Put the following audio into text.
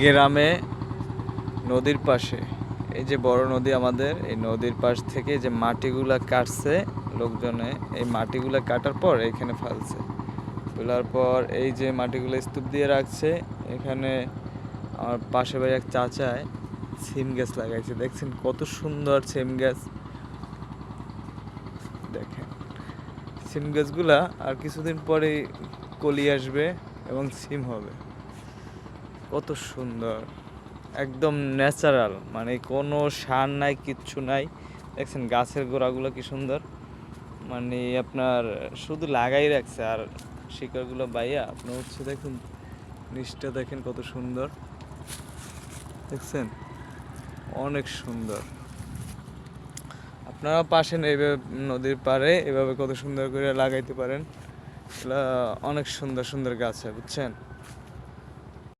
গ্রামে নদীর পাশে এই যে বড় নদী আমাদের, এই নদীর পাশ থেকে যে মাটিগুলা কাটছে লোকজনে, এই মাটিগুলা কাটার পর এখানে ফেলছে। ফেলার পর এই যে মাটিগুলো স্তূপ দিয়ে রাখছে। এখানে আমার পাশের বাড়ি এক চাচায় সিম গাছ লাগাইছে, দেখছেন কত সুন্দর সিম গাছ। দেখেন সিম গাছগুলা আর কিছুদিন পরেই কলি আসবে এবং সিম হবে। কত সুন্দর, একদম ন্যাচারাল, মানে কোনো সার নাই, কিচ্ছু নাই। দেখছেন গাছের গোড়াগুলো কি সুন্দর, মানে আপনার শুধু লাগাই রাখছে আর শিকড়গুলো বাইয়া আপনার হচ্ছে। দেখুন নিচটা দেখেন কত সুন্দর, দেখছেন অনেক সুন্দর। আপনারা পাশে এইভাবে নদীর পাড়ে এভাবে কত সুন্দর করে লাগাইতে পারেন। এগুলা অনেক সুন্দর সুন্দর গাছ, বুঝছেন।